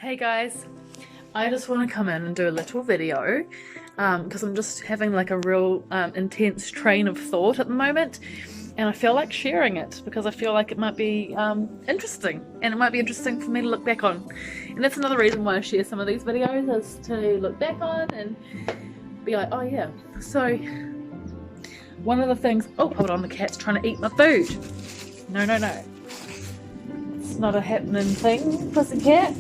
Hey guys, I just want to come in and do a little video because I'm just having like a real intense train of thought at the moment, and I feel like sharing it because I feel like it might be interesting, and it might be interesting for me to look back on. And that's another reason why I share some of these videos, is to look back on and be like, oh yeah. So one of the things, oh hold on, the cat's trying to eat my food. No, no, no. It's not a happening thing, pussycat.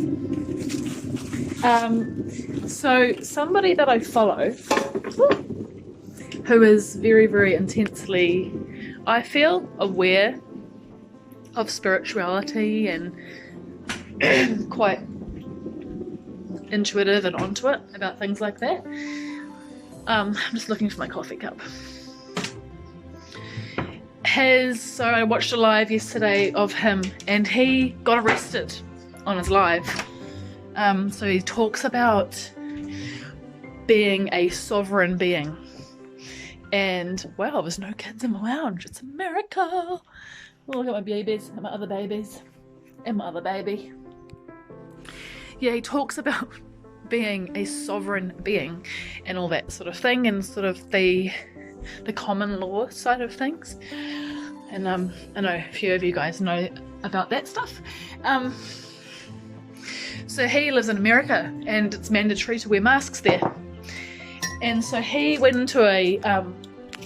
So somebody that I follow who is very, very intensely, I feel, aware of spirituality and quite intuitive and onto it about things like that. I'm just looking for my coffee cup. So I watched a live yesterday of him, and he got arrested on his live. So he talks about being a sovereign being, and wow, there's no kids in the lounge. It's a miracle. Oh, look at my babies and my other babies and my other baby. Yeah, he talks about being a sovereign being and all that sort of thing, and sort of the common law side of things. And I know a few of you guys know about that stuff. So he lives in America, and it's mandatory to wear masks there. And so he went into a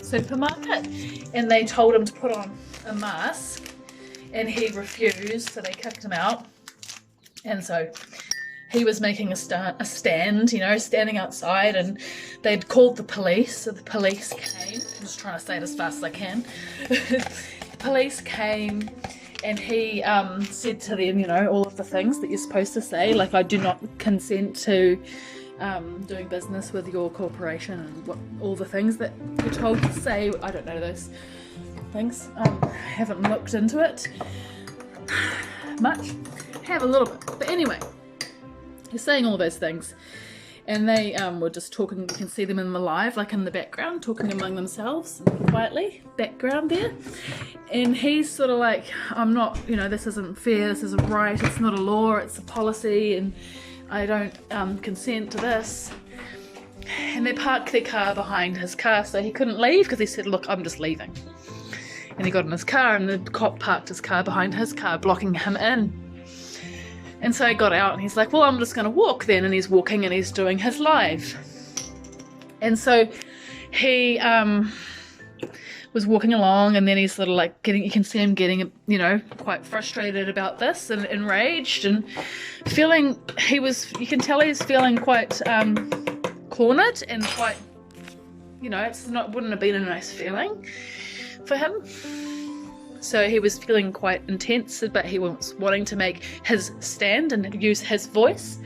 supermarket, and they told him to put on a mask, and he refused, so they kicked him out. And so he was making a stand, you know, standing outside, and they'd called the police, so the police came. I'm just trying to say it as fast as I can. The police came, and he said to them, you know, all of the things that you're supposed to say, like, I do not consent to doing business with your corporation, and all the things that you're told to say. I don't know those things. Haven't looked into it much. Have a little bit. But anyway, he's saying all those things. And they were just talking. You can see them in the live, like in the background, talking among themselves quietly, background there. And he's sort of like, I'm not, you know, this isn't fair, this isn't right, it's not a law, it's a policy, and I don't consent to this. And they parked their car behind his car, so he couldn't leave because he said, look, I'm just leaving. And he got in his car, and the cop parked his car behind his car, blocking him in. And so he got out, and he's like, well, I'm just going to walk then. And he's walking, and he's doing his live. And so he was walking along, and then he's sort of like you can see him getting, you know, quite frustrated about this and enraged, and feeling, you can tell he's feeling quite cornered and quite, you know, wouldn't have been a nice feeling for him. So he was feeling quite intense, but he was wanting to make his stand and use his voice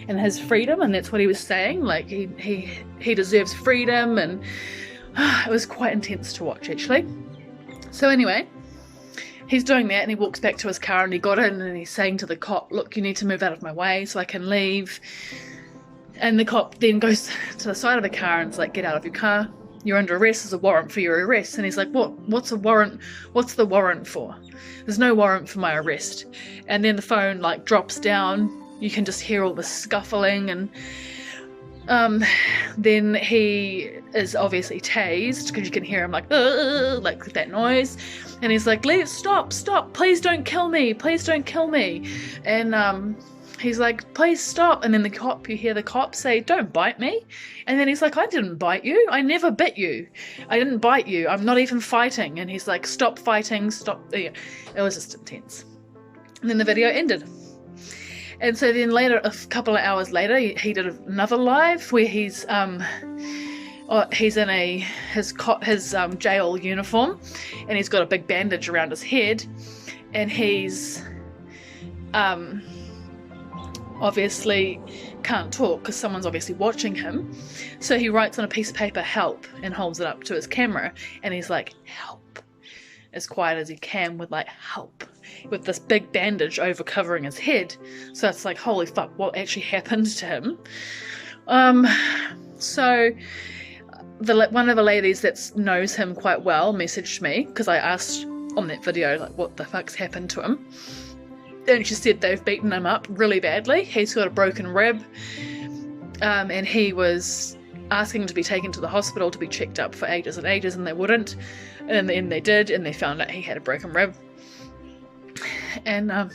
and his freedom, and that's what he was saying. Like he deserves freedom, and it was quite intense to watch, actually. So anyway, he's doing that, and he walks back to his car, and he got in, and he's saying to the cop, look, you need to move out of my way so I can leave. And the cop then goes to the side of the car and is like, get out of your car. You're under arrest. There's a warrant for your arrest. And he's like, what? What's a warrant? What's the warrant for? There's no warrant for my arrest. And then the phone like drops down. You can just hear all the scuffling, and then he is obviously tased, because you can hear him like that noise. And he's like, stop, please don't kill me, and he's like, please stop. And then you hear the cop say, don't bite me. And then he's like, I didn't bite you, I never bit you, I didn't bite you, I'm not even fighting. And he's like, stop fighting, stop. Yeah, it was just intense. And then the video ended. And so then later, a couple of hours later, he did another live where he's in his jail uniform, and he's got a big bandage around his head, and he's obviously can't talk because someone's obviously watching him. So he writes on a piece of paper, help, and holds it up to his camera, and he's like, help, as quiet as he can, with like, help, with this big bandage over covering his head. So it's like, holy fuck, what actually happened to him? So one of the ladies that knows him quite well messaged me, because I asked on that video, like, what the fuck's happened to him? And she said they've beaten him up really badly. He's got a broken rib, and he was asking to be taken to the hospital to be checked up for ages and ages, and they wouldn't. And in the end they did, and they found out he had a broken rib. And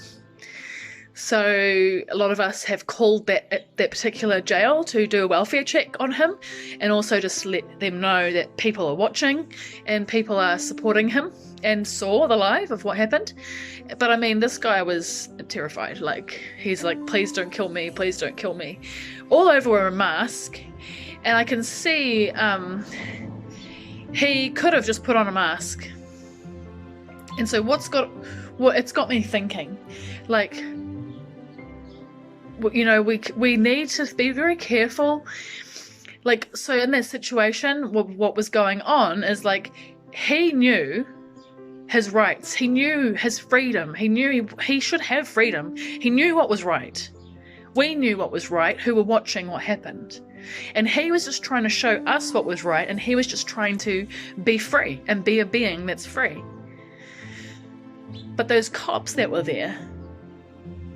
so a lot of us have called that particular jail to do a welfare check on him, and also just let them know that people are watching and people are supporting him and saw the live of what happened. But I mean, this guy was terrified. Like, he's like, please don't kill me, please don't kill me, all over a mask. And I can see he could have just put on a mask. And so it's got me thinking, like, you know, we need to be very careful. Like, so in that situation, what was going on is, like, he knew his rights, he knew his freedom, he knew he should have freedom, he knew what was right. We knew what was right, who were watching what happened. And he was just trying to show us what was right, and he was just trying to be free and be a being that's free. But those cops that were there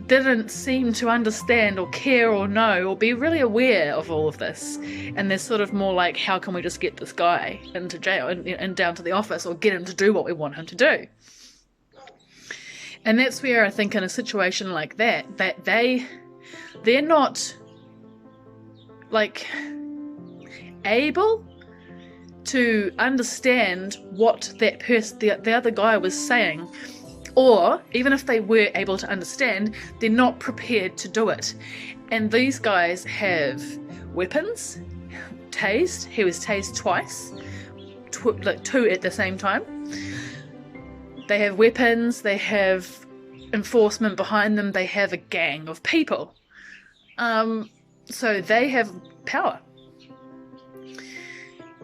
didn't seem to understand or care or know or be really aware of all of this. And they're sort of more like, how can we just get this guy into jail and down to the office, or get him to do what we want him to do? And that's where I think in a situation like that they're not, like, able to understand what that person, the other guy, was saying. Or even if they were able to understand, they're not prepared to do it. And these guys have weapons, tased. He was tased twice, like two at the same time. They have weapons, they have enforcement behind them, they have a gang of people. So they have power.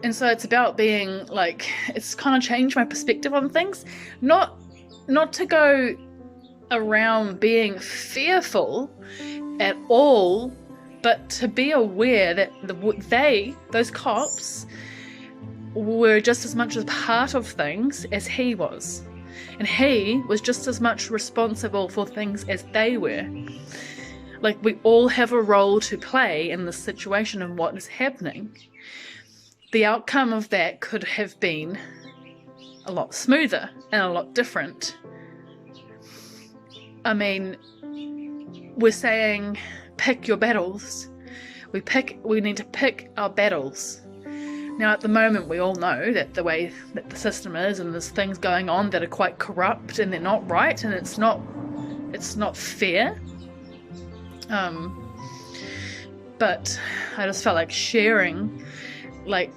And so it's about being, like, it's kind of changed my perspective on things. Not to go around being fearful at all, but to be aware that those cops were just as much a part of things as he was. And he was just as much responsible for things as they were. Like, we all have a role to play in this situation and what is happening. The outcome of that could have been a lot smoother and a lot different. I mean, we're saying pick your battles. We need to pick our battles. Now, at the moment, we all know that the way that the system is, and there's things going on that are quite corrupt and they're not right, and it's not fair. But I just felt like sharing, like,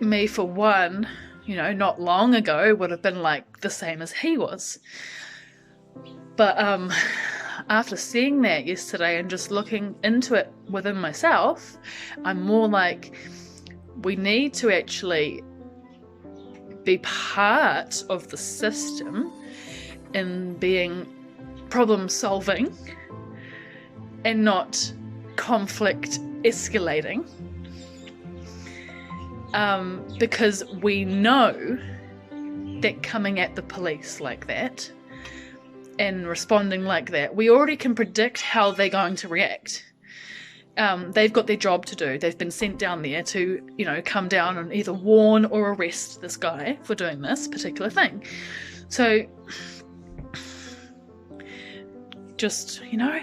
me for one, you know, not long ago would have been like the same as he was. But after seeing that yesterday and just looking into it within myself, I'm more like, we need to actually be part of the system in being problem solving and not conflict escalating. Because we know that coming at the police like that and responding like that, we already can predict how they're going to react. They've got their job to do. They've been sent down there to, you know, come down and either warn or arrest this guy for doing this particular thing. So, just, you know,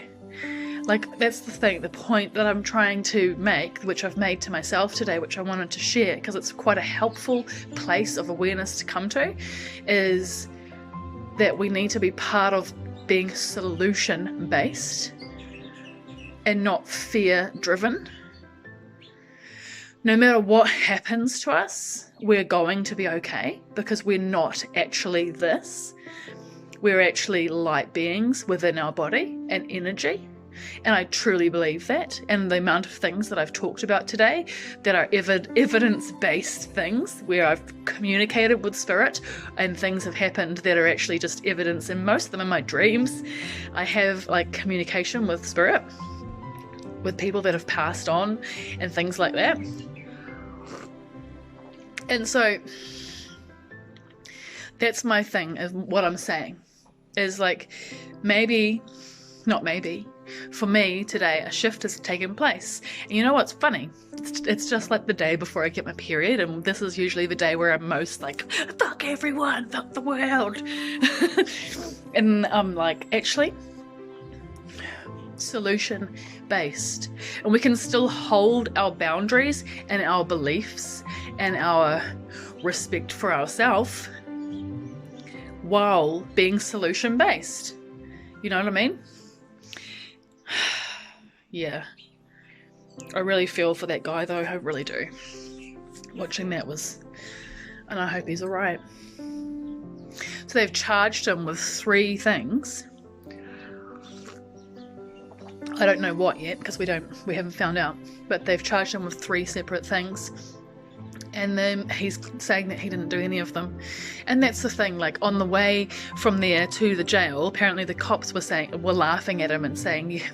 like, that's the thing, the point that I'm trying to make, which I've made to myself today, which I wanted to share, because it's quite a helpful place of awareness to come to, is that we need to be part of being solution-based and not fear-driven. No matter what happens to us, we're going to be okay, because we're not actually this. We're actually light beings within our body and energy. And I truly believe that. And the amount of things that I've talked about today that are evidence-based things, where I've communicated with spirit and things have happened that are actually just evidence, and most of them in my dreams. I have, like, communication with spirit, with people that have passed on and things like that. And so that's my thing, is what I'm saying. is like, maybe, not maybe, for me today a shift has taken place. And you know what's funny? It's just like the day before I get my period, and this is usually the day where I'm most like, fuck everyone, fuck the world. And I'm like, actually, solution based, and we can still hold our boundaries and our beliefs and our respect for ourselves while being solution based. You know what I mean? Yeah, I really feel for that guy though, I really do. Watching that was, and I hope he's alright. So they've charged him with 3 things. I don't know what yet, because we haven't found out, but they've charged him with 3 separate things, and then he's saying that he didn't do any of them. And that's the thing, like on the way from there to the jail, apparently the cops were laughing at him and saying, yeah,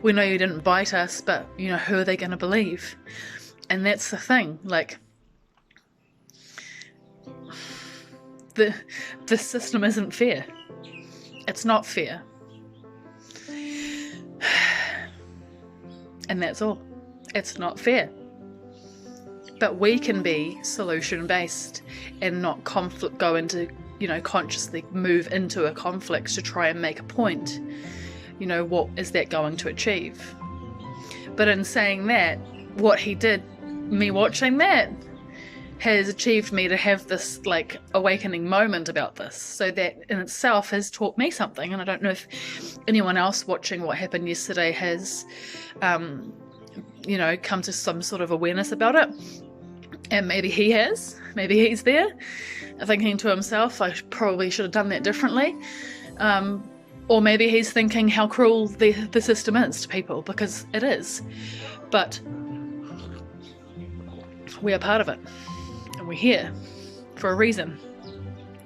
we know you didn't bite us, but you know, who are they going to believe? And that's the thing, like the system isn't fair. It's not fair. And that's all. It's not fair. But we can be solution based and not go into, consciously move into a conflict to try and make a point. What is that going to achieve? But in saying that, what he did, me watching that, has achieved me to have this like awakening moment about this. So that in itself has taught me something. And I don't know if anyone else watching what happened yesterday has, come to some sort of awareness about it. And maybe he has. Maybe he's there thinking to himself, I probably should have done that differently. Or maybe he's thinking how cruel the system is to people, because it is. But we are part of it. And we're here for a reason.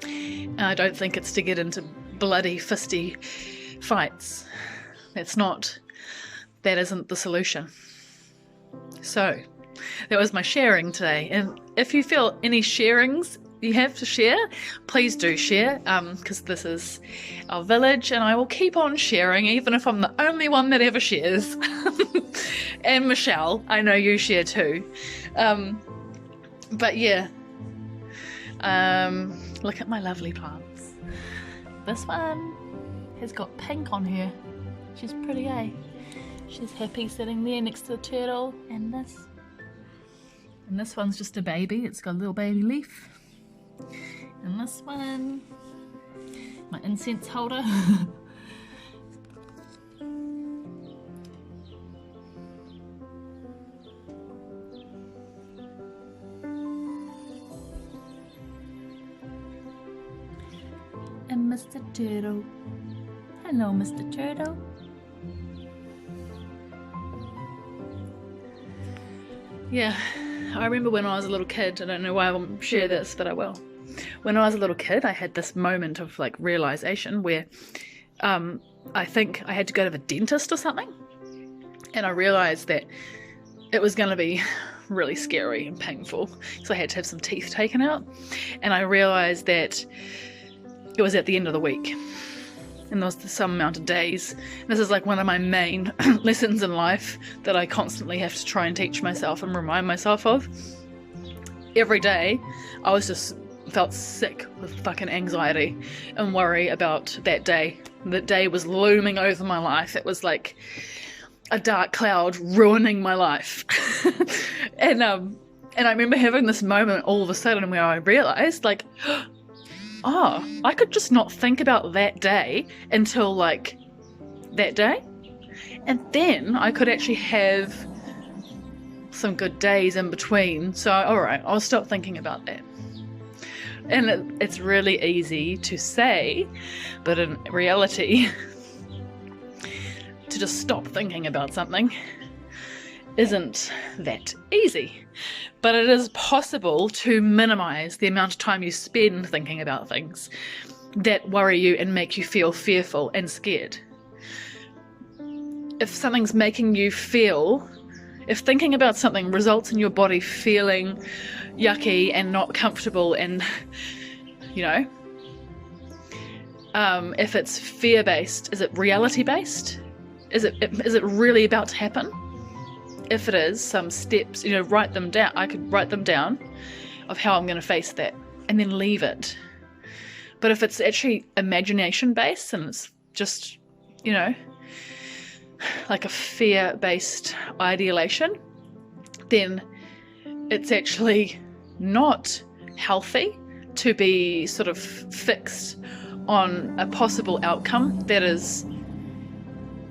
And I don't think it's to get into bloody, fisty fights. That isn't the solution. So, that was my sharing today. And if you feel any sharings you have to share, please do share, because this is our village, and I will keep on sharing, even if I'm the only one that ever shares. And Michelle, I know you share too. But yeah, look at my lovely plants. This one has got pink on her. She's pretty, eh? She's happy sitting there next to the turtle. And this one's just a baby. It's got a little baby leaf. And this one, my incense holder. And Mr. Turtle. Hello, Mr. Turtle. Yeah, I remember when I was a little kid, I don't know why I won't share this, but I will. When I was a little kid, I had this moment of like realization where I think I had to go to the dentist or something. And I realized that it was going to be really scary and painful. So I had to have some teeth taken out. And I realized that it was at the end of the week. And there was some amount of days. This is like one of my main lessons in life that I constantly have to try and teach myself and remind myself of. Every day, I was just felt sick with fucking anxiety and worry about that day. That day was looming over my life. It was like a dark cloud ruining my life. And I remember having this moment all of a sudden where I realized, like, oh, I could just not think about that day until like that day. And then I could actually have some good days in between. So, all right, I'll stop thinking about that. And it's really easy to say, but in reality, to just stop thinking about something isn't that easy. But it is possible to minimize the amount of time you spend thinking about things that worry you and make you feel fearful and scared. If something's making you feel, if thinking about something results in your body feeling yucky and not comfortable and, If it's fear-based, is it reality-based? Is it really about to happen? If it is, some steps, write them down. I could write them down of how I'm going to face that and then leave it. But if it's actually imagination-based and it's just, like a fear-based ideation, then it's actually not healthy to be sort of fixed on a possible outcome that is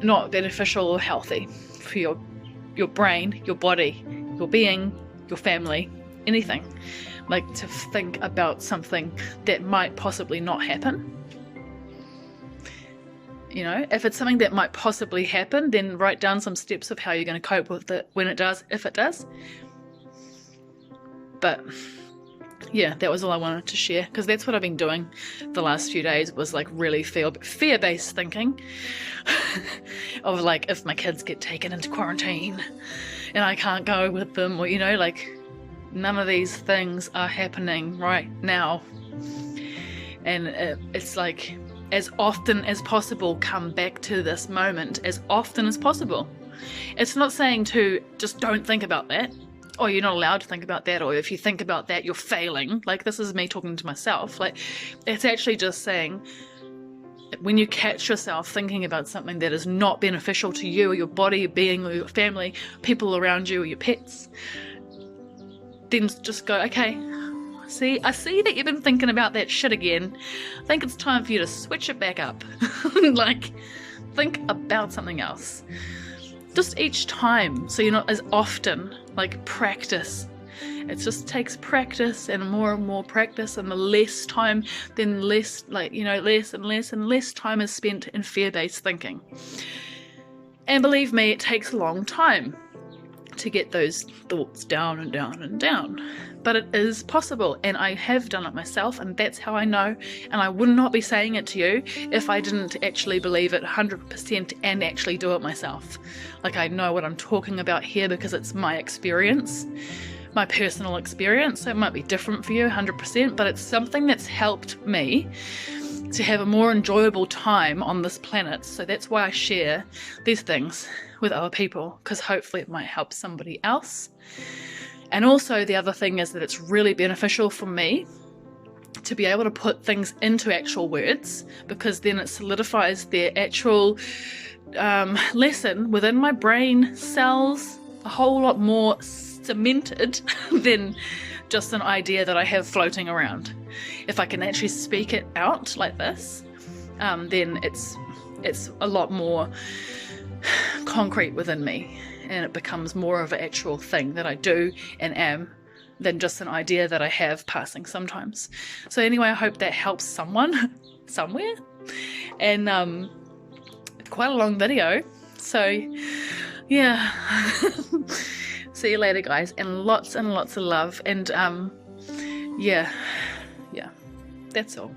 not beneficial or healthy for your brain, your body, your being, your family, anything. Like to think about something that might possibly not happen. If it's something that might possibly happen, then write down some steps of how you're going to cope with it when it does, if it does. But yeah, that was all I wanted to share, because that's what I've been doing the last few days, was like really fear-based thinking of like, if my kids get taken into quarantine and I can't go with them, or like none of these things are happening right now. And it's like, as often as possible, come back to this moment as often as possible. It's not saying to just don't think about that, or you're not allowed to think about that, or if you think about that, you're failing. Like, this is me talking to myself. Like, it's actually just saying, when you catch yourself thinking about something that is not beneficial to you or your body, your being, or your family, people around you, or your pets, then just go, okay, I see that you've been thinking about that shit again. I think it's time for you to switch it back up. Like, think about something else. Just each time, so you're not as often, like, practice. It just takes practice and more practice, and the less time, then less, less and less and less time is spent in fear-based thinking. And believe me, it takes a long time to get those thoughts down and down and down. But it is possible, and I have done it myself, and that's how I know. And I would not be saying it to you if I didn't actually believe it 100% and actually do it myself. Like, I know what I'm talking about here because it's my experience, my personal experience. So it might be different for you 100%, but it's something that's helped me to have a more enjoyable time on this planet. So that's why I share these things with other people, because hopefully it might help somebody else. And also the other thing is that it's really beneficial for me to be able to put things into actual words, because then it solidifies their actual lesson within my brain cells a whole lot more cemented than just an idea that I have floating around. If I can actually speak it out like this, then it's a lot more concrete within me, and it becomes more of an actual thing that I do and am than just an idea that I have passing sometimes. So anyway, I hope that helps someone somewhere. And quite a long video, so yeah. See you later, guys, and lots of love, and yeah, that's all.